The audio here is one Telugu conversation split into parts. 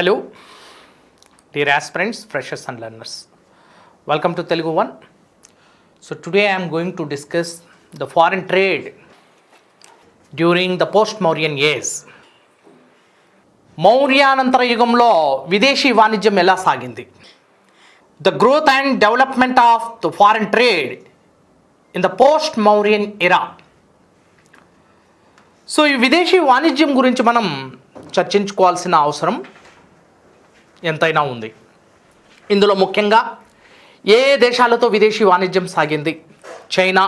Hello, dear aspirants, freshers and learners. Welcome to Telugu One. So today I am going to discuss the foreign trade during the post-Mauryan age. మౌర్యానంతర యుగంలో విదేశీ వాణిజ్యం ఎలా సాగింది? The growth and development of the foreign trade in the post-Mauryan era. So ఈ విదేశీ వాణిజ్యం గురించి మనం చర్చించుకోవాల్సిన అవసరం ఎంతైనా ఉంది. ఇందులో ముఖ్యంగా ఏ దేశాలతో విదేశీ వాణిజ్యం సాగింది? China,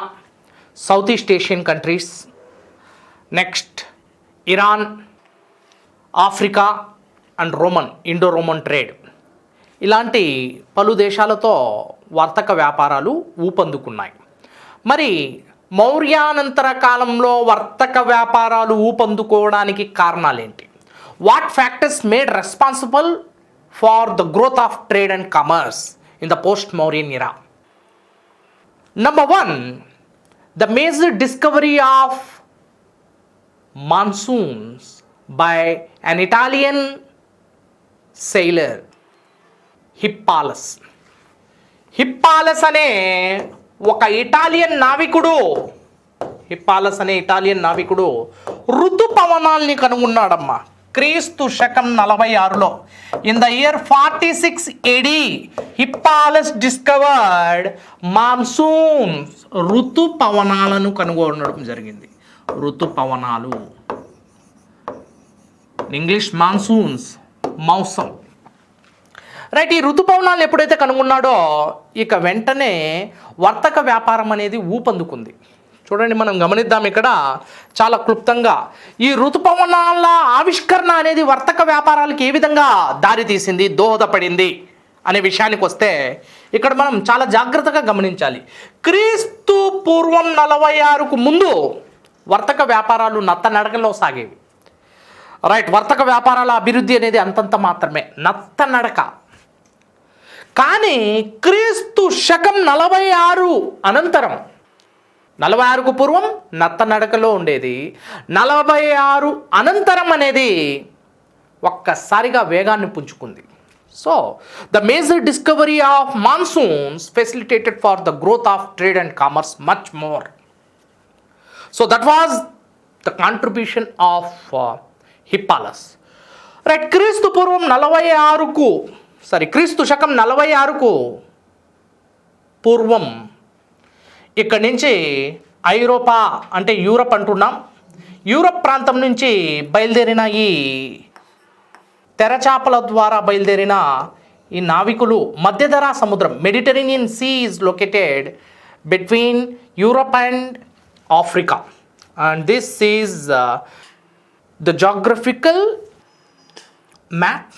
south east Asian countries, next Iran, Africa and Indo Roman trade, ఇలాంటి పలు దేశాలతో వర్తక వ్యాపారాలు ఊపందుకున్నాయి. మరి మౌర్యానంతర కాలంలో వర్తక వ్యాపారాలు ఊపందుకోవడానికి కారణాలేంటి? What factors made responsible for the growth of trade and commerce in the post-Mauryan era? Number one, the major discovery of monsoons by an Italian sailor, Hippalus. Hippalus అనే ఒక ఇటాలియన్ నావికుడు ఋతుపవనాల్ని కనుగొన్నాడమ్మా. క్రీస్తు శకం 46లో in the year 46 AD Hippalus discovered monsoons, ఋతుపవనాలను కనుగొనడం జరిగింది. ఋతుపవనాలు, ఇంగ్లీష్ మాన్సూన్స్, మౌసం, రైట్. ఈ ఋతుపవనాలు ఎప్పుడైతే కనుగొన్నాడో ఇక వెంటనే వర్తక వ్యాపారం అనేది ఊపందుకుంది. చూడండి, మనం గమనిద్దాం ఇక్కడ చాలా క్లుప్తంగా. ఈ ఋతుపవనాల ఆవిష్కరణ అనేది వర్తక వ్యాపారాలకు ఏ విధంగా దారితీసింది, దోహదపడింది అనే విషయానికి వస్తే ఇక్కడ మనం చాలా జాగ్రత్తగా గమనించాలి. క్రీస్తు పూర్వం 46కు ముందు వర్తక వ్యాపారాలు నత్తనడకలో సాగేవి. రైట్, వర్తక వ్యాపారాల అభివృద్ధి అనేది అంతంత మాత్రమే, నత్తనడక. కానీ క్రీస్తు శకం 46 అనంతరం, 46కు పూర్వం నత్తనడకలో ఉండేది, 46 అనంతరం అనేది ఒక్కసారిగా వేగాన్ని పుంజుకుంది. So the major discovery of monsoons facilitated for the growth of trade and commerce much more. So that was the contribution of Hippalus. Right, క్రీస్తు శకం 46కు పూర్వం ఇక్కడి నుంచి ఐరోపా అంటే యూరప్ అంటున్నాం, యూరప్ ప్రాంతం నుంచి బయలుదేరిన ఈ తెరచాపల ద్వారా బయలుదేరిన ఈ నావికులు మధ్యధరా సముద్రం, Mediterranean sea is located between Europe and Africa, and this is the geographical map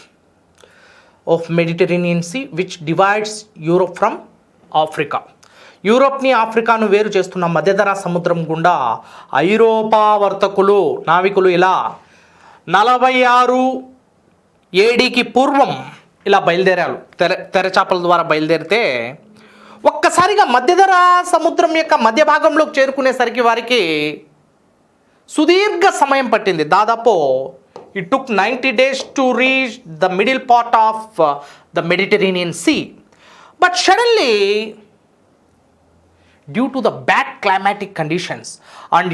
of Mediterranean sea which divides Europe from Africa. యూరోప్ని ఆఫ్రికాను వేరు చేస్తున్న మధ్యధరా సముద్రం గుండా ఐరోపా వర్తకులు, నావికులు ఇలా 46 ADకి పూర్వం ఇలా బయలుదేరారు. తెరచాపల ద్వారా బయలుదేరితే ఒక్కసారిగా మధ్యధరా సముద్రం యొక్క మధ్య భాగంలోకి చేరుకునేసరికి వారికి సుదీర్ఘ సమయం పట్టింది. దాదాపు it took 90 days to reach the middle part of the Mediterranean Sea. But suddenly, due to the bad climatic conditions and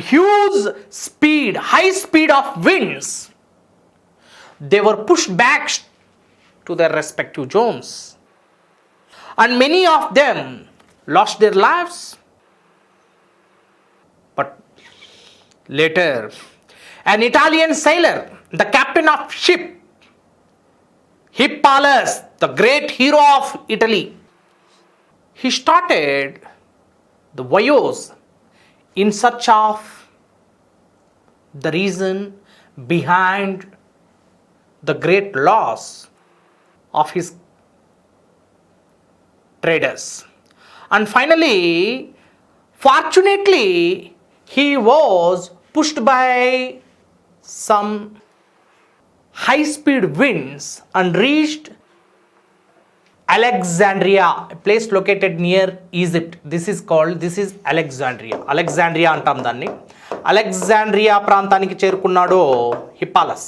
high speed of winds, they were pushed back to their respective zones, and many of them lost their lives. But later, an Italian sailor, the captain of ship Hippalus, the great hero of Italy, he started the voyage in search of the reason behind the great loss of his traders. And finally, fortunately, he was pushed by some high-speed winds and reached Alexandria, a place located near Egypt. This is Alexandria. Alexandria అంటాం దాన్ని. అలెగ్జాండ్రియా ప్రాంతానికి చేరుకున్నాడు హిప్పాలస్.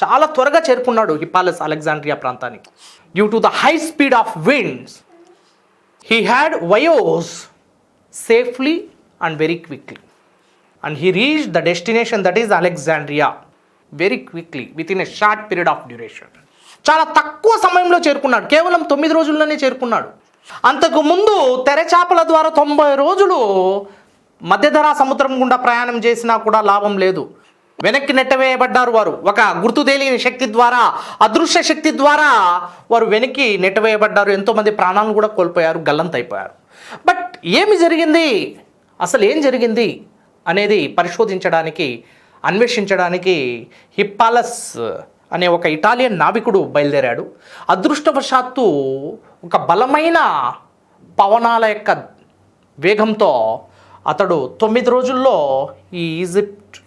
చాలా త్వరగా చేరుకున్నాడు హిప్పాలస్ అలెగ్జాండ్రియా ప్రాంతానికి. Due to the high speed of winds he had voyages safely and very quickly and he reached the destination that is Alexandria very quickly within a short period of duration. చాలా తక్కువ సమయంలో చేరుకున్నాడు, కేవలం 9 రోజుల్లోనే చేరుకున్నాడు. అంతకుముందు తెరచాపల ద్వారా 90 రోజులు మధ్యధరా సముద్రం గుండా ప్రయాణం చేసినా కూడా లాభం లేదు. వెనక్కి నెట్టవేయబడ్డారు వారు. ఒక గుర్తు తెలియని శక్తి ద్వారా, అదృశ్య శక్తి ద్వారా వారు వెనక్కి నెట్టవేయబడ్డారు. ఎంతోమంది ప్రాణాలను కూడా కోల్పోయారు, గల్లంతైపోయారు. బట్ ఏమి జరిగింది, అసలు ఏం జరిగింది అనేది పరిశోధించడానికి, అన్వేషించడానికి హిప్పాలస్ అనే ఒక ఇటాలియన్ నావికుడు బయలుదేరాడు. అదృష్టవశాత్తు ఒక బలమైన పవనాల యొక్క వేగంతో అతడు 9 రోజుల్లో ఈ ఈజిప్ట్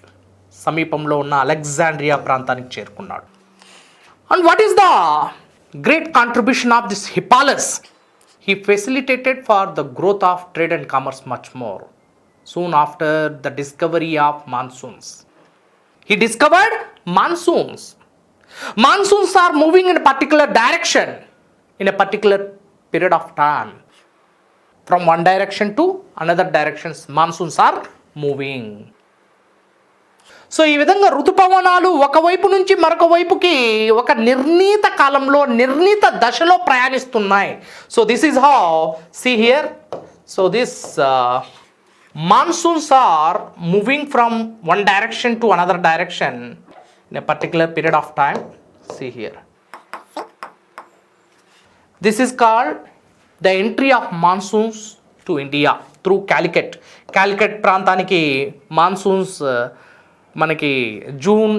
సమీపంలో ఉన్న అలెగ్జాండ్రియా ప్రాంతానికి చేరుకున్నాడు. And what is the great contribution of this Hippalus? He facilitated for the growth of trade and commerce much more soon after the discovery of monsoons. He discovered monsoons. Monsoons are moving in a particular direction in a particular period of time. From one direction to another directions, monsoons are moving. So ఈ విధంగా ఋతుపవనాలు ఒకవైపు నుంచి మరొక వైపుకి ఒక నిర్ణీత కాలంలో, నిర్ణీత దశలో ప్రయాణిస్తున్నాయి. So this is how, see here, so this monsoons are moving from one direction to another direction in a particular period of time. See here, this is called the entry of monsoons to India through Calicut. Calicut ప్రాంతానికి మాన్సూన్స్ మనకి జూన్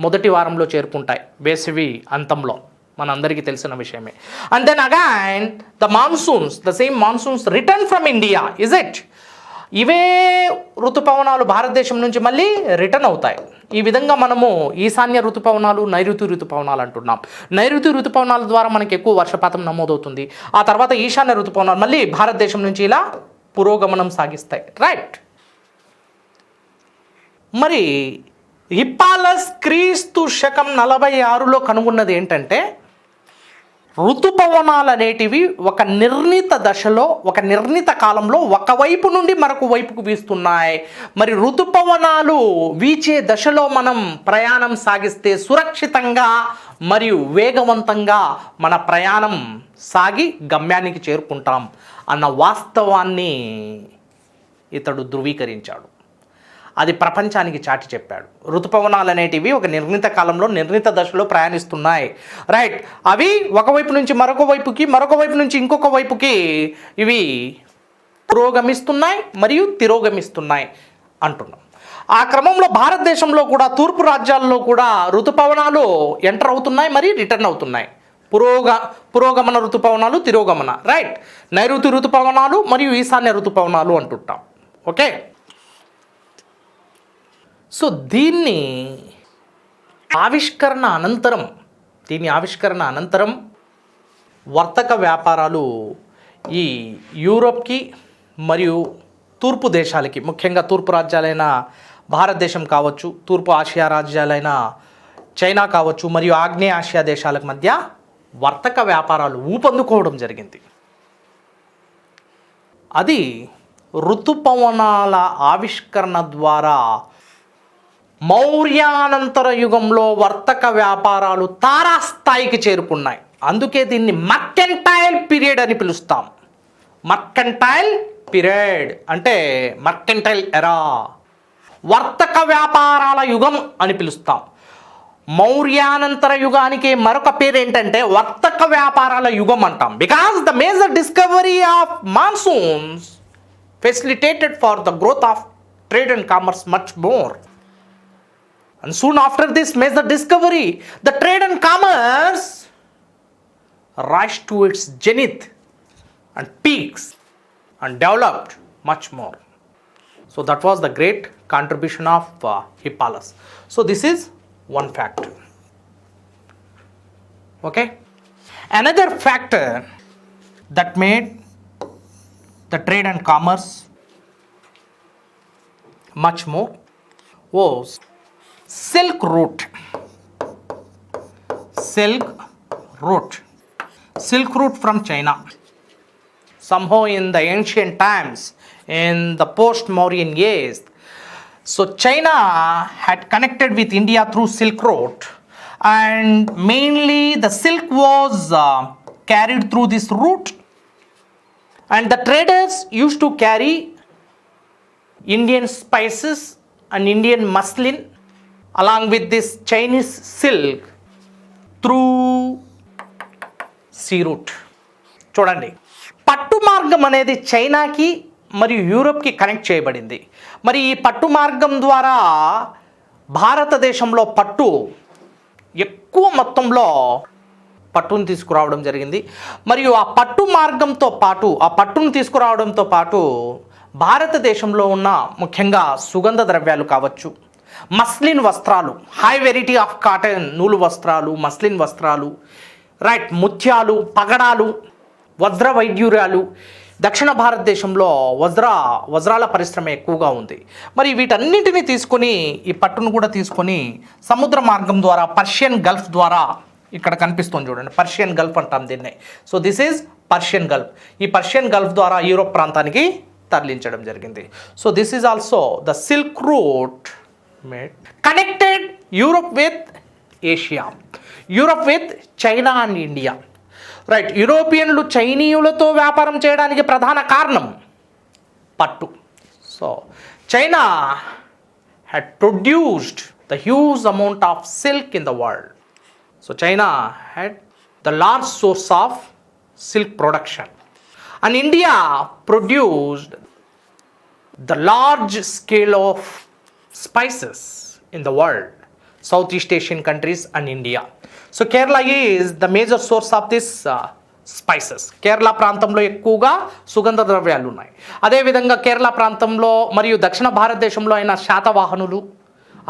మొదటి వారంలో చేరుకుంటాయి, వేసవి అంతంలో, మనందరికీ తెలిసిన విషయమే. And then again the monsoons, the same monsoons return from India, is it? ఇవే ఋతుపవనాలు భారతదేశం నుంచి మళ్ళీ రిటర్న్ అవుతాయి. ఈ విధంగా మనము ఈశాన్య ఋతుపవనాలు, నైరుతి ఋతుపవనాలు అంటున్నాం. నైరుతి ఋతుపవనాల ద్వారా మనకి ఎక్కువ వర్షపాతం నమోదవుతుంది. ఆ తర్వాత ఈశాన్య ఋతుపవనాలు మళ్ళీ భారతదేశం నుంచి ఇలా పురోగమనం సాగిస్తాయి, రైట్? మరి హిప్పాలస్ క్రీస్తు శకం 46లో కనుగొన్నది ఏంటంటే, ఋతుపవనాలు అనేటివి ఒక నిర్ణీత దశలో, ఒక నిర్ణీత కాలంలో ఒకవైపు నుండి మరొక వైపుకు వీస్తున్నాయి. మరి ఋతుపవనాలు వీచే దశలో మనం ప్రయాణం సాగిస్తే సురక్షితంగా మరియు వేగవంతంగా మన ప్రయాణం సాగి గమ్యానికి చేరుకుంటాం అన్న వాస్తవాన్ని ఇతడు ధృవీకరించాడు. అది ప్రపంచానికి చాటి చెప్పాడు. ఋతుపవనాలు అనేటివి ఒక నిర్ణీత కాలంలో, నిర్ణీత దశలో ప్రయాణిస్తున్నాయి, రైట్? అవి ఒకవైపు నుంచి మరొక వైపుకి, మరొక వైపు నుంచి ఇంకొక వైపుకి ఇవి పురోగమిస్తున్నాయి మరియు తిరోగమిస్తున్నాయి అంటున్నాం. ఆ క్రమంలో భారతదేశంలో కూడా తూర్పు రాజ్యాల్లో కూడా ఋతుపవనాలు ఎంటర్ అవుతున్నాయి మరియు రిటర్న్ అవుతున్నాయి. పురోగమన ఋతుపవనాలు, తిరోగమన, రైట్? నైరుతి ఋతుపవనాలు మరియు ఈశాన్య ఋతుపవనాలు అంటుంటాం, ఓకే? సో దీని ఆవిష్కరణ అనంతరం వర్తక వ్యాపారాలు ఈ యూరోప్కి మరియు తూర్పు దేశాలకి, ముఖ్యంగా తూర్పు రాజ్యాలైన భారతదేశం కావచ్చు, తూర్పు ఆసియా రాజ్యాలైన చైనా కావచ్చు, మరియు ఆగ్నేయ ఆసియా దేశాలకు మధ్య వర్తక వ్యాపారాలు ఊపందుకోవడం జరిగింది. అది ఋతుపవనాల ఆవిష్కరణ ద్వారా మౌర్యానంతర యుగంలో వర్తక వ్యాపారాలు తారాస్థాయికి చేరుకున్నాయి. అందుకే దీన్ని మర్కెంటైల్ పీరియడ్ అని పిలుస్తాం. మర్కెంటైల్ పీరియడ్ అంటే మర్కెంటైల్ ఎరా, వర్తక వ్యాపారాల యుగం అని పిలుస్తాం. మౌర్యానంతర యుగానికి మరొక పేరు ఏంటంటే వర్తక వ్యాపారాల యుగం అంటాం. Because the major discovery of monsoons facilitated for the growth of trade and commerce much more. And soon after this major discovery, the trade and commerce rise to its zenith and peaks and developed much more. So that was the great contribution of Hippalus. So this is one factor. Okay? Another factor that made the trade and commerce much more was Silk Route. Silk route from China. Somehow in the ancient times, in the post-Mauryan age, so China had connected with India through Silk Road, and mainly the silk was carried through this route, and the traders used to carry Indian spices and Indian muslin along with this Chinese silk through sea route. చూడండి, పట్టు మార్గం అనేది చైనాకి మరియు యూరోప్కి కనెక్ట్ చేయబడింది. మరి ఈ పట్టు మార్గం ద్వారా భారతదేశంలో ఎక్కువ మొత్తంలో పట్టును తీసుకురావడం జరిగింది. మరియు ఆ పట్టు మార్గంతో పాటు, ఆ పట్టును తీసుకురావడంతో పాటు భారతదేశంలో ఉన్న ముఖ్యంగా సుగంధ ద్రవ్యాలు కావచ్చు, మస్లిన్ వస్త్రాలు, హై వెరైటీ ఆఫ్ కాటన్ నూలు వస్త్రాలు, మస్లిన్ వస్త్రాలు, రైట్, ముత్యాలు, పగడాలు, వజ్ర వైడ్యూర్యాలు, దక్షిణ భారతదేశంలో వజ్రాల పరిశ్రమ ఎక్కువగా ఉంది. మరి వీటన్నింటినీ తీసుకొని, ఈ పట్టును కూడా తీసుకొని సముద్ర మార్గం ద్వారా పర్షియన్ గల్ఫ్ ద్వారా, ఇక్కడ కనిపిస్తుంది చూడండి, పర్షియన్ గల్ఫ్ అంటాం దీన్నే. So this is Persian Gulf. ఈ పర్షియన్ గల్ఫ్ ద్వారా యూరోప్ ప్రాంతానికి తరలించడం జరిగింది. So this is also the silk route connected Europe with Asia, Europe with China and India. Right, యూరోపియన్లు చైనీయులతో వ్యాపారం చేయడానికి ప్రధాన కారణం పట్టు. So China had produced the huge amount of silk in the world. So China had the large source of silk production, and India produced the large scale of spices in the world, Southeast Asian countries and India. So Kerala is the major source of this spices. Kerala ప్రాంతంలో ఎక్కువగా సుగంధ ద్రవ్యాలు ఉన్నాయి. అదేవిధంగా కేరళ ప్రాంతంలో మరియు దక్షిణ భారతదేశంలో అయిన శాతవాహనులు,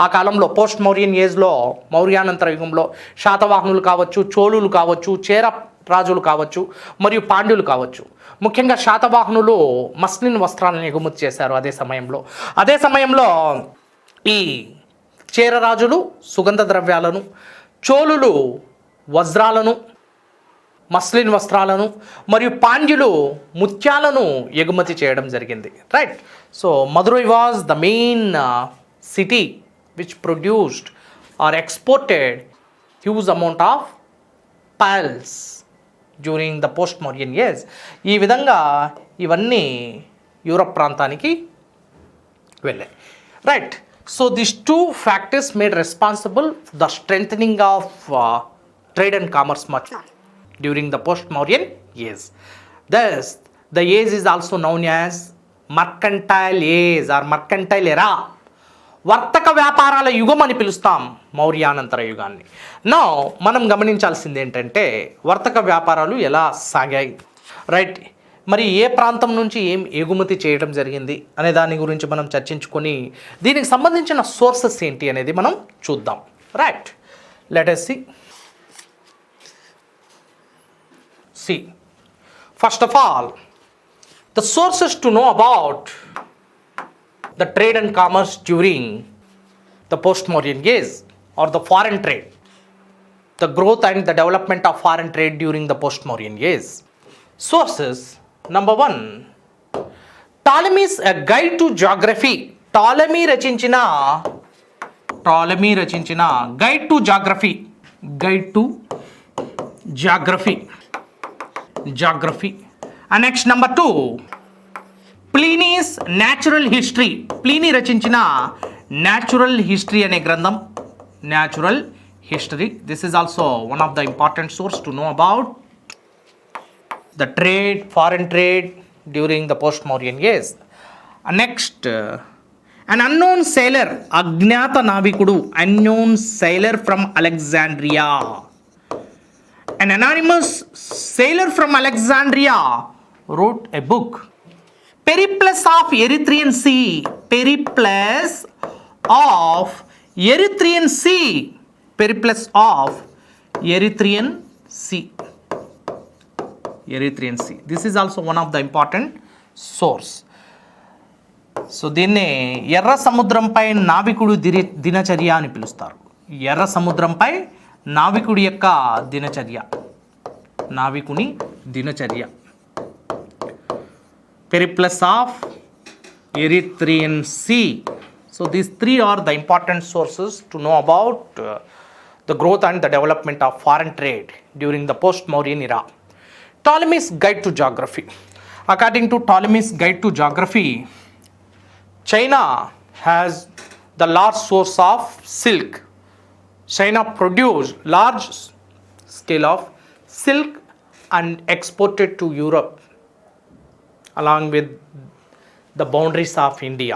ఆ కాలంలో పోస్ట్ మౌర్యన్ ఏజ్లో, మౌర్యానంతర యుగంలో శాతవాహనులు కావచ్చు, చోళులు కావచ్చు, చేర రాజులు కావచ్చు, మరియు పాండ్యులు కావచ్చు. ముఖ్యంగా శాతవాహనులు మస్లిన్ వస్త్రాలను ఎగుమతి చేశారు అదే సమయంలో ఈ చేర రాజులు సుగంధ ద్రవ్యాలను, చోళులు వజ్రాలను, మస్లిన్ వస్త్రాలను, మరియు పాండ్యులు ముత్యాలను ఎగుమతి చేయడం జరిగింది. Right. So Madurai was the main city which produced or exported huge amount of pearls during the post Mauryan age. ఈ విధంగా ఇవన్నీ యూరప్ ప్రాంతానికి వెళ్ళాయి. Right. So this two factors made responsible the strengthening of trade and commerce much during the post-Mauryan age. Thus, the age is also known as Mercantile age or Mercantile era. వర్తక వ్యాపారాల యుగం అని పిలుస్తాం మౌర్యానంతర యుగాన్ని. నౌ మనం గమనించాల్సింది ఏంటంటే వర్తక వ్యాపారాలు ఎలా సాగాయి, రైట్, మరి ఏ ప్రాంతం నుంచి ఏం ఎగుమతి చేయడం జరిగింది అనే దాని గురించి మనం చర్చించుకొని దీనికి సంబంధించిన సోర్సెస్ ఏంటి అనేది మనం చూద్దాం. Right, let us see. First of all, the sources to know about the trade and commerce during the post-Mauryan age or the foreign trade, the growth and the development of foreign trade during the post-Mauryan age. Sources, number 1, Ptolemy's A Guide to Geography. Ptolemy రచించిన Guide to Geography. And next, number 2, Pliny's Natural History. Pliny రచించిన Natural History అనే గ్రంథం, Natural History. This is also one of the important source to know about the trade, foreign trade during the post-Mauryan age. And next, an unknown sailor, అజ్ఞాత నావికుడు, unknown sailor from Alexandria. An anonymous sailor from Alexandria wrote a book, Periplus of Erythraean Sea. Periplus of Erythraean Sea. Periplus of Erythraean Sea. This is also one of the important source. So దీన్నే ఎర్ర సముద్రంపై నావికుడు దినచర్య అని పిలుస్తారు. ఎర్ర సముద్రంపై నావికుడి యొక్క దినచర్య, నావికుని దినచర్య. Periplus of Erythraean Sea. So these three are the important sources to know about the growth and the development of foreign trade during the post-Mauryan era. Ptolemy's Guide to Geography. According to Ptolemy's Guide to Geography, China has the large source of silk. China produced large scale of silk and exported to Europe along with the boundaries of India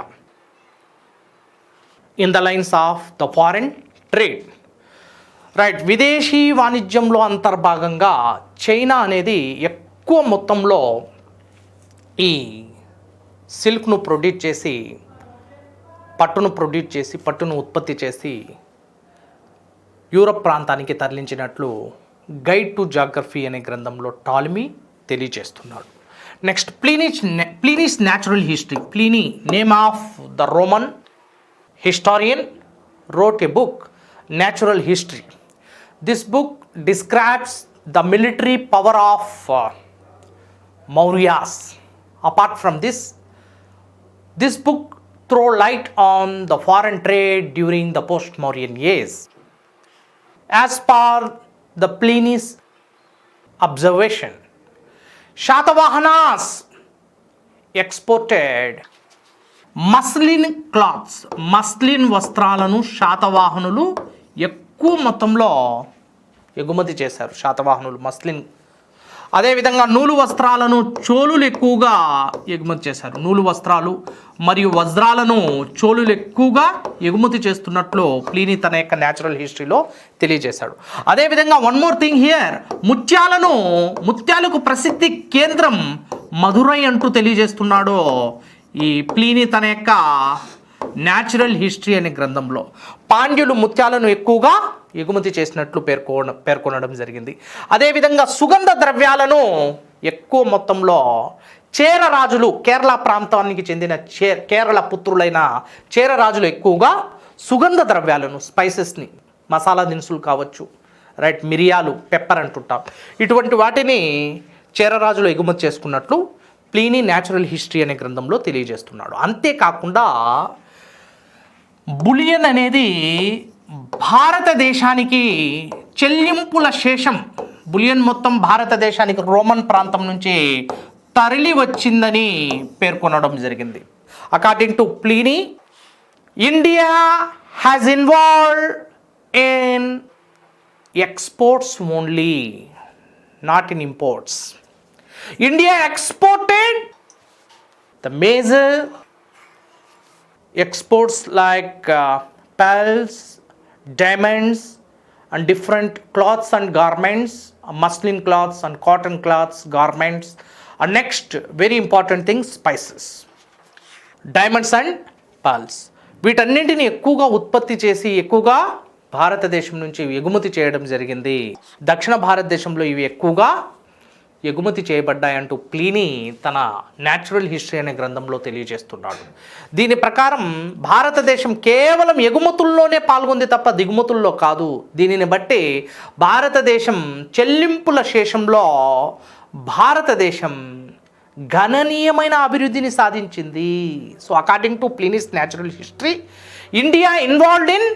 in the lines of the foreign trade. Right, విదేశీ వాణిజ్యంలో అంతర్భాగంగా చైనా అనేది ఎక్కువ మొత్తంలో ఈ సిల్క్ను ప్రొడ్యూస్ చేసి పట్టును ఉత్పత్తి చేసి యూరప్ ప్రాంతానికి తరలించినట్లు గైడ్ టు జాగ్రఫీ అనే గ్రంథంలో టాలమీ తెలియజేస్తున్నాడు. Next, Pliny's natural history. Pliny, name of the Roman historian, wrote a book, Natural History. This book describes the military power of Mauryas. Apart from this book throw light on the foreign trade during the post-Mauryan years. As per the Pliny's observation, Shatavahanas exported muslin clothes, muslin వస్త్రాలను శాతవాహనులు ఎక్కువ మొత్తంలో ఎగుమతి చేశారు. శాతవాహనులు మస్లిన్. అదేవిధంగా నూలు వస్త్రాలను చోళులు ఎక్కువగా ఎగుమతి చేశారు. నూలు వస్త్రాలు మరియు వజ్రాలను చోళులు ఎక్కువగా ఎగుమతి చేస్తున్నట్లు ప్లీనీ తన యొక్క న్యాచురల్ హిస్టరీలో తెలియజేశాడు. అదేవిధంగా వన్ మోర్ థింగ్ హియర్, ముత్యాలకు ప్రసిద్ధి కేంద్రం మధురై అంటూ తెలియజేస్తున్నాడు ఈ ప్లీనీ తన యొక్క న్యాచురల్ హిస్టరీ అనే గ్రంథంలో. పాండ్యులు ముత్యాలను ఎక్కువగా ఎగుమతి చేసినట్లు పేర్కొనడం జరిగింది. అదేవిధంగా సుగంధ ద్రవ్యాలను ఎక్కువ మొత్తంలో చేర రాజులు, కేరళ ప్రాంతానికి చెందిన కేరళ పుత్రులైన చేర రాజులు ఎక్కువగా సుగంధ ద్రవ్యాలను, స్పైసెస్ని, మసాలా దినుసులు కావచ్చు, రైట్, మిరియాలు, పెప్పర్ అంటుంటాం, ఇటువంటి వాటిని చేర రాజులు ఎగుమతి చేసుకున్నట్లు ప్లీనీ న్యాచురల్ హిస్టరీ అనే గ్రంథంలో తెలియజేస్తున్నాడు. అంతేకాకుండా బులియన్ అనేది భారతదేశానికి చెల్లింపుల శేషం. బులియన్ మొత్తం భారతదేశానికి రోమన్ ప్రాంతం నుంచి తరలి వచ్చిందని పేర్కొనడం జరిగింది. According to Pliny, India has involved in exports only, not in imports. India exported the major exports like pearls, diamonds and different cloths and garments, muslin cloths and cotton cloths, garments, and next very important thing, spices, diamonds and pearls. వీటన్నింటిని ఎక్కువగా ఉత్పత్తి చేసి ఎక్కువగా భారతదేశం నుంచి ఎగుమతి చేయడం జరిగింది. దక్షిణ భారతదేశంలో ఇవి ఎక్కువగా ఎగుమతి చేయబడ్డాయంటూ ప్లీనీ తన న్యాచురల్ హిస్టరీ అనే గ్రంథంలో తెలియజేస్తున్నాడు. దీని ప్రకారం భారతదేశం కేవలం ఎగుమతుల్లోనే పాల్గొంది తప్ప దిగుమతుల్లో కాదు. దీనిని బట్టి భారతదేశం చెల్లింపుల శేషంలో భారతదేశం గణనీయమైన అభివృద్ధిని సాధించింది. So according to Pliny's natural history, India involved in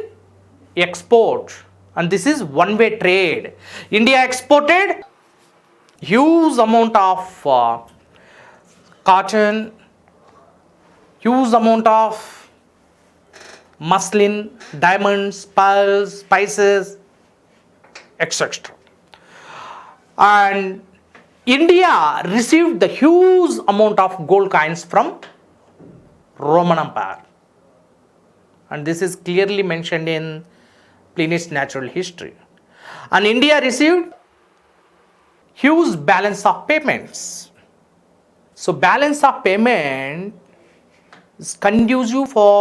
export and this is one way trade. India exported huge amount of cotton, huge amount of muslin, diamonds, pearls, spices, etc. And India received the huge amount of gold coins from Roman Empire, and this is clearly mentioned in Pliny's natural history. And India received huge balance of payments. So balance of payment is conducive for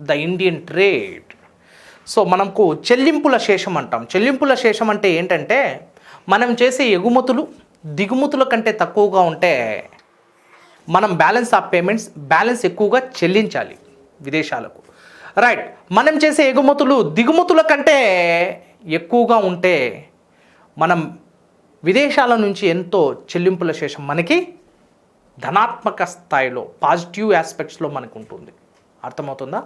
the Indian trade. So మనకు చెల్లింపుల శేషం అంటాం. చెల్లింపుల శేషం అంటే ఏంటంటే మనం చేసే ఎగుమతులు దిగుమతుల కంటే తక్కువగా ఉంటే మనం బ్యాలెన్స్ ఎక్కువగా చెల్లించాలి విదేశాలకు. రైట్, మనం చేసే ఎగుమతులు దిగుమతుల కంటే ఎక్కువగా ఉంటే మనం విదేశాల నుంచి ఎంతో చెల్లింపుల శేషం మనకి ధనాత్మక స్థాయిలో పాజిటివ్ ఆస్పెక్ట్స్లో మనకు ఉంటుంది. అర్థమవుతుందా?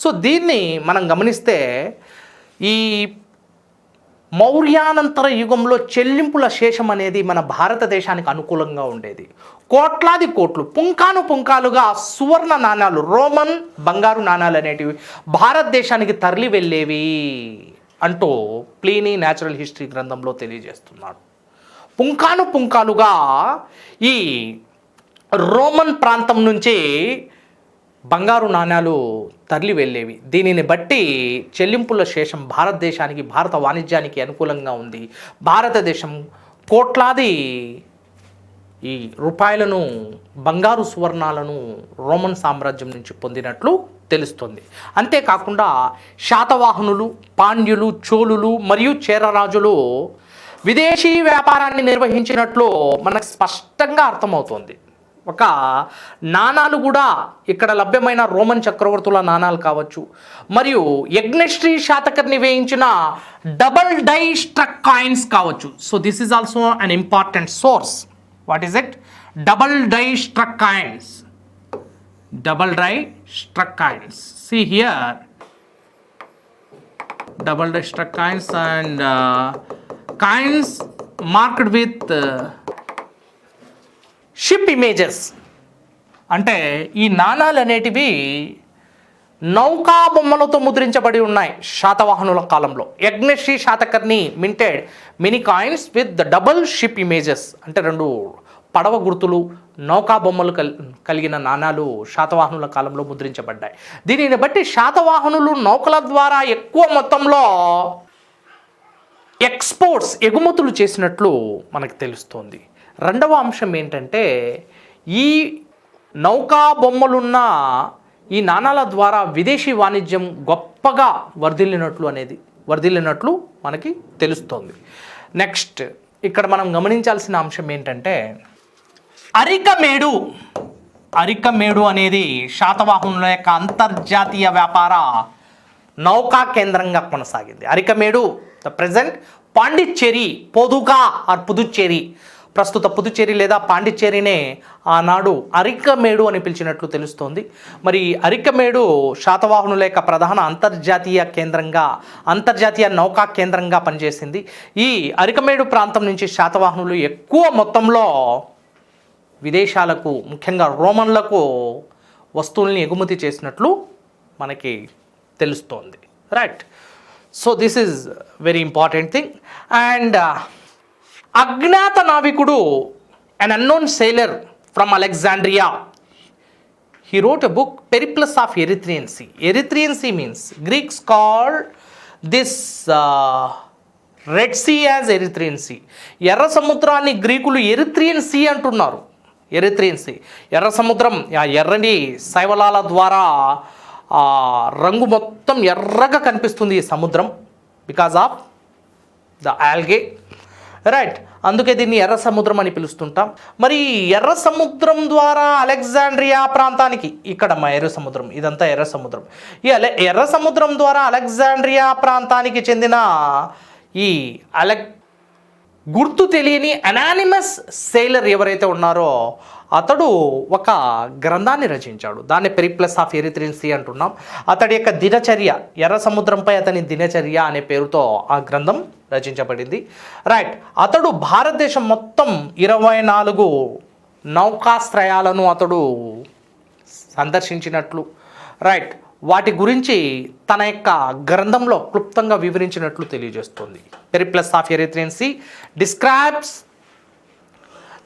సో దీన్ని మనం గమనిస్తే ఈ మౌర్యానంతర యుగంలో చెల్లింపుల శేషం అనేది మన భారతదేశానికి అనుకూలంగా ఉండేది. కోట్లాది కోట్లు పుంకాలుగా సువర్ణ నాణాలు, రోమన్ బంగారు నాణాలు అనేటివి భారతదేశానికి తరలి వెళ్ళేవి అంటూ ప్లీనీ న్యాచురల్ హిస్టరీ గ్రంథంలో తెలియజేస్తున్నాడు. పుంకాలుగా ఈ రోమన్ ప్రాంతం నుంచి బంగారు నాణ్యాలు తరలి వెళ్ళేవి. దీనిని బట్టి చెల్లింపుల శేషం భారతదేశానికి, భారత వాణిజ్యానికి అనుకూలంగా ఉంది. భారతదేశం కోట్లాది ఈ రూపాయలను, బంగారు సువర్ణాలను రోమన్ సామ్రాజ్యం నుంచి పొందినట్లు తెలుస్తుంది. అంతేకాకుండా శాతవాహనులు, పాండ్యులు, చోళులు మరియు చేరరాజులు విదేశీ వ్యాపారాన్ని నిర్వహించినట్లు మనకు స్పష్టంగా అర్థమవుతుంది. ఒక నాణాలు కూడా ఇక్కడ లభ్యమైన రోమన్ చక్రవర్తుల నాణాలు కావచ్చు, మరియు యజ్ఞశ్రీ శాతకర్ణి వేయించిన డబల్ డై స్ట్రక్ కాయిన్స్ కావచ్చు. So this is also an important source. What is it? Double die struck coins. Double die struck coins. See here, double die struck coins and coins marked with ship images. అంటే ఈ నాణాలు అనేటివి నౌకా బొమ్మలతో ముద్రించబడి ఉన్నాయి శాతవాహనుల కాలంలో. Yajnashri Satakarni minted mini coins with the double ship images. అంటే రెండు పడవ గుర్తులు, నౌకా బొమ్మలు కలిగిన నాణాలు శాతవాహనుల కాలంలో ముద్రించబడ్డాయి. దీనిని బట్టి శాతవాహనులు నౌకల ద్వారా ఎక్కువ మొత్తంలో ఎగుమతులు చేసినట్లు మనకు తెలుస్తోంది. రెండవ అంశం ఏంటంటే, ఈ నౌకా బొమ్మలున్న ఈ నాణాల ద్వారా విదేశీ వాణిజ్యం గొప్పగా వర్ధిల్లినట్లు మనకి తెలుస్తోంది. నెక్స్ట్ ఇక్కడ మనం గమనించాల్సిన అంశం ఏంటంటే, అరికమేడు అనేది శాతవాహనుల యొక్క అంతర్జాతీయ వ్యాపార నౌకా కేంద్రంగా కొనసాగింది. Arikamedu the present Pondicherry, Poduca or Puducherry, ప్రస్తుత పుదుచ్చేరి లేదా పాండిచ్చేరినే ఆనాడు అరికమేడు అని పిలిచినట్లు తెలుస్తోంది. మరి అరికమేడు శాతవాహనుల యొక్క ప్రధాన అంతర్జాతీయ నౌకా కేంద్రంగా పనిచేసింది. ఈ అరికమేడు ప్రాంతం నుంచి శాతవాహనులు ఎక్కువ మొత్తంలో విదేశాలకు, ముఖ్యంగా రోమన్లకు వస్తువుల్ని ఎగుమతి చేసినట్లు మనకి తెలుస్తోంది. Right. So this is very important thing. And అజ్ఞాత నావికుడు, an unknown sailor from Alexandria, he wrote a book, Periplus of Erythraean Sea. Erythraean Sea means Greeks called this Red Sea as Erythraean Sea. ఎర్ర సముద్రాన్ని గ్రీకులు ఎరిత్రియన్ సీ అంటున్నారు. ఎరిత్రియన్ సీ, ఎర్ర సముద్రం. ఎర్రని శైవలాల ద్వారా రంగు మొత్తం ఎర్రగా కనిపిస్తుంది ఈ సముద్రం, because of the algae. Right. అందుకే దీన్ని ఎర్ర సముద్రం అని పిలుస్తుంటాం. మరి ఎర్ర సముద్రం ద్వారా అలెగ్జాండ్రియా ప్రాంతానికి, ఇక్కడ మా ఎర్ర సముద్రం, ఇదంతా ఎర్ర సముద్రం. ఈ ఎర్ర సముద్రం ద్వారా అలెగ్జాండ్రియా ప్రాంతానికి చెందిన ఈ గుర్తు తెలియని అనానిమస్ సెయిలర్ ఎవరైతే ఉన్నారో అతడు ఒక గ్రంథాన్ని రచించాడు. దాన్ని పెరిప్లస్ ఆఫ్ ఎరిత్రియన్ సీ అంటున్నాం. అతడి యొక్క దినచర్య, ఎర్ర సముద్రంపై అతని దినచర్య అనే పేరుతో ఆ గ్రంథం రచించబడింది. రైట్. అతడు భారతదేశం మొత్తం 24 నౌకాశ్రయాలను అతడు సందర్శించినట్లు, రైట్, వాటి గురించి తన యొక్క గ్రంథంలో క్లుప్తంగా వివరించినట్లు తెలియజేస్తుంది. Periplus of Erythraean Sea describes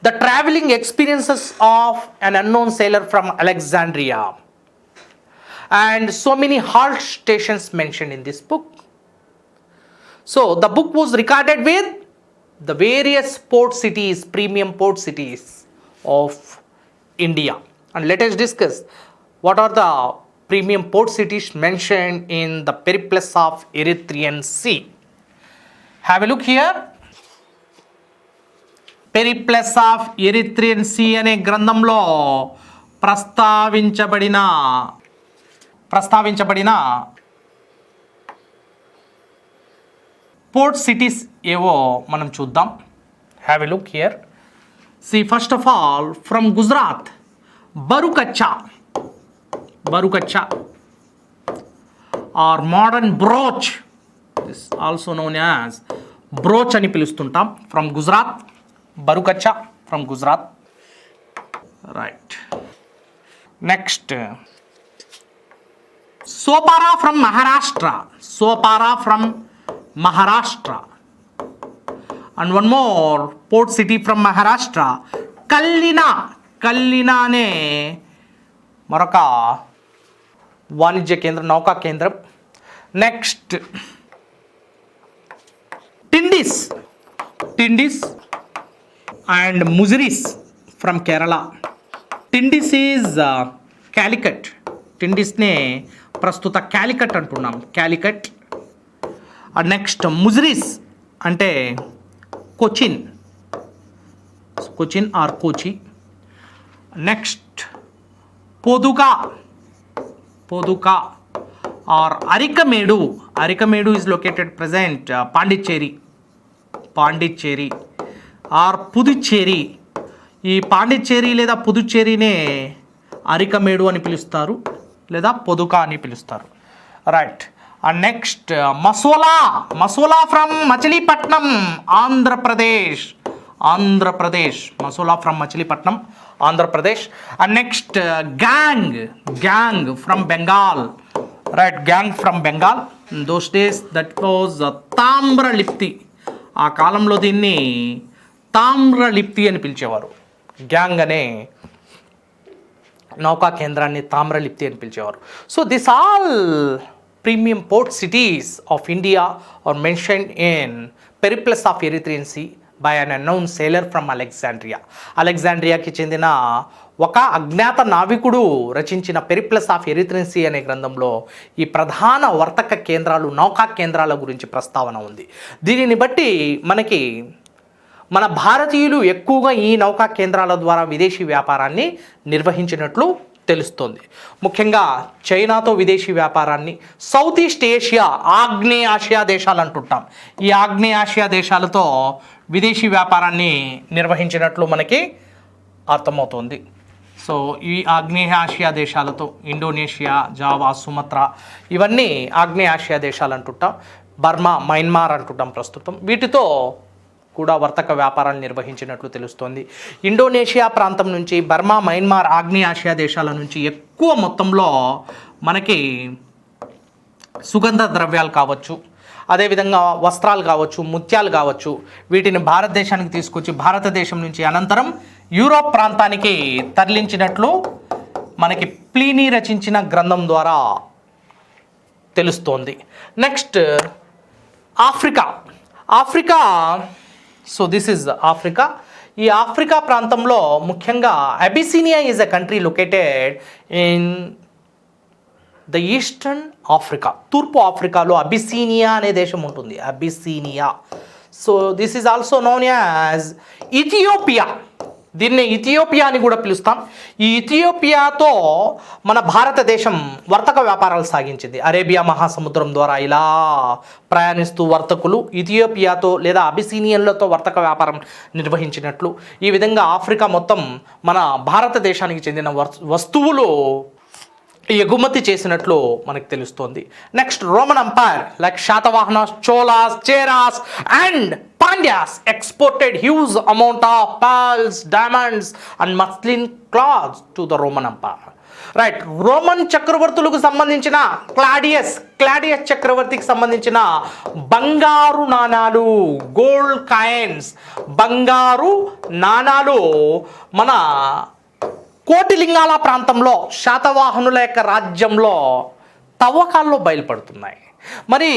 the traveling experiences of an unknown sailor from Alexandria, and so many halt stations mentioned in this book. So the book was recorded with the various port cities, premium port cities of India. And let us discuss what are the premium port cities mentioned in the Periplus of Erythraean Sea. Have a look here. Periplus of Erythraean sea అనే గ్రంథంలో ప్రస్తావించబడిన పోర్ట్ సిటీస్ ఏవో మనం చూద్దాం. Have a look here. See first of all from Gujarat Barukachha or modern Broach, this also known as Broach అని పిలుస్తుంటాం. From Gujarat Barukachha from Gujarat. Right. Next Sopara from Maharashtra. And one more port city from Maharashtra Kallina అనే మరొక వాణిజ్య కేంద్రం, నౌకా కేంద్రం. Next Tyndis and Muziris from Kerala. Tyndis is Calicut. టిండిస్నే ప్రస్తుత క్యాలికట్ అంటున్నాం, క్యాలికట్. నెక్స్ట్ ముజిరిస్ అంటే Cochin or Kochi. Next Poduca or Arikamedu is located present Pondicherry or Puducherry. ఈ పాండిచ్చేరి లేదా పుదుచ్చేరినే అరికమేడు అని పిలుస్తారు లేదా పొదుకా అని పిలుస్తారు. Right. And next Masola from Machilipatnam Andhra Pradesh. Masola from Machilipatnam Andhra Pradesh. And next Gange from Bengal. Right, Gange from Bengal. Those days that was Tamralipti. ఆ కాలంలో దీన్ని తామ్రలిప్తి అని పిలిచేవారు. గ్యాంగ్ అనే నౌకా కేంద్రాన్ని తామ్రలిప్తి అని పిలిచేవారు. So this all premium port cities of India are mentioned in Periplus of Erythraean Sea by an unknown sailor from Alexandria. అలెగ్జాండ్రియాకి చెందిన ఒక అజ్ఞాత నావికుడు రచించిన పెరిప్లస్ ఆఫ్ ఎరిథ్రియన్ సీ అనే గ్రంథంలో ఈ ప్రధాన వర్తక కేంద్రాలు, నౌకా కేంద్రాల గురించి ప్రస్తావన ఉంది. దీనిని బట్టి మనకి మన భారతీయులు ఎక్కువగా ఈ నౌకా కేంద్రాల ద్వారా విదేశీ వ్యాపారాన్ని నిర్వహించినట్లు తెలుస్తుంది. ముఖ్యంగా చైనాతో విదేశీ వ్యాపారాన్ని, సౌత్ ఈస్ట్ ఏషియా, ఆగ్నేయ ఆసియా దేశాలు అంటుంటాం, ఈ ఆగ్నేయ ఆసియా దేశాలతో విదేశీ వ్యాపారాన్ని నిర్వహించినట్లు మనకి అర్థమవుతుంది. సో ఈ ఆగ్నేయ ఆసియా దేశాలతో ఇండోనేషియా, జావా, సుమత్రా ఇవన్నీ ఆగ్నేయ ఆసియా దేశాలు అంటుంటాం. బర్మా, మయన్మార్ అంటుంటాం ప్రస్తుతం. వీటితో కూడా వర్తక వ్యాపారాలు నిర్వహించినట్లు తెలుస్తోంది. ఇండోనేషియా ప్రాంతం నుంచి, బర్మా, మయన్మార్, ఆగ్నేయ ఆసియా దేశాల నుంచి ఎక్కువ మొత్తంలో మనకి సుగంధ ద్రవ్యాలు కావచ్చు, అదేవిధంగా వస్త్రాలు కావచ్చు, ముత్యాలు కావచ్చు, వీటిని భారతదేశానికి తీసుకొచ్చి భారతదేశం నుంచి అనంతరం యూరోప్ ప్రాంతానికి తరలించినట్లు మనకి ప్లీనీ రచించిన గ్రంథం ద్వారా తెలుస్తోంది. Next Africa. So this is Africa. ఈ ఆఫ్రికా ప్రాంతంలో ముఖ్యంగా Abyssinia is a country located in the eastern Africa. తూర్పు ఆఫ్రికాలో అబిసినియా అనే దేశం ఉంటుంది, Abyssinia. So this is also known as Ethiopia. దీన్ని ఇథియోపియా అని కూడా పిలుస్తాం. ఈ ఇథియోపియాతో మన భారతదేశం వర్తక వ్యాపారాలు సాగించింది. అరేబియా మహాసముద్రం ద్వారా ఇలా ప్రయాణిస్తూ వర్తకులు ఇథియోపియాతో లేదా అబిసినియన్లతో వర్తక వ్యాపారం నిర్వహించినట్లు, ఈ విధంగా ఆఫ్రికా మొత్తం మన భారతదేశానికి చెందిన వస్తువులు ఎగుమతి చేసినట్లు మనకు తెలుస్తోంది. Next Roman empire like Satavahanas, Cholas, Cheras and Pandyas exported huge amount of pearls, diamonds and muslin cloths to the Roman Empire. Right. Roman చక్రవర్తులకు సంబంధించిన క్లాడియస్ చక్రవర్తికి సంబంధించిన బంగారు నాణాలు, గోల్డ్ కాయిన్స్, బంగారు నాణాలు మన కోటిలింగాల ప్రాంతంలో శాతవాహనుల యొక్క రాజ్యంలో తవ్వకాల్లో బయలుపడుతున్నాయి. మరి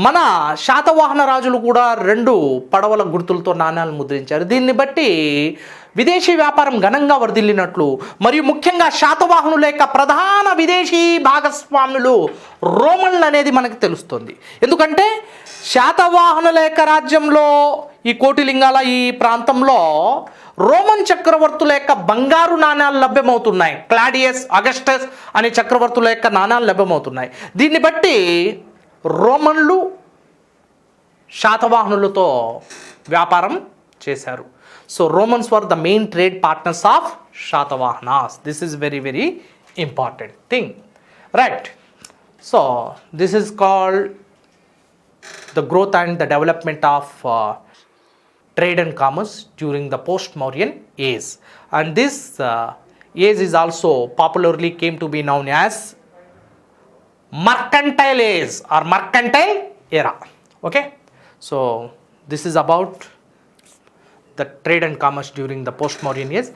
మన శాతవాహన రాజులు కూడా 2 పడవల గుర్తులతో నాణ్యాలు ముద్రించారు. దీన్ని బట్టి విదేశీ వ్యాపారం ఘనంగా వర్ధిల్లినట్లు మరియు ముఖ్యంగా శాతవాహనుల యొక్క ప్రధాన విదేశీ భాగస్వాములు రోమన్లు అనేది మనకు తెలుస్తుంది. ఎందుకంటే శాతవాహనుల యొక్క రాజ్యంలో ఈ కోటిలింగాల ఈ ప్రాంతంలో రోమన్ చక్రవర్తుల యొక్క బంగారు నాణాలు లభ్యమవుతున్నాయి. క్లాడియస్, అగస్టస్ అనే చక్రవర్తుల యొక్క నాణాలు లభ్యమవుతున్నాయి. దీన్ని బట్టి రోమన్లు శాతవాహనులతో వ్యాపారం చేశారు. So Romans were the main trade partners of Satavahanas. This is very very important thing, right? So this is called the growth and the development of trade and commerce during the post-Mauryan age. And this age is also popularly came to be known as Mercantile age or Mercantile era. Okay, so this is about the trade and commerce during the post-Mauryan age.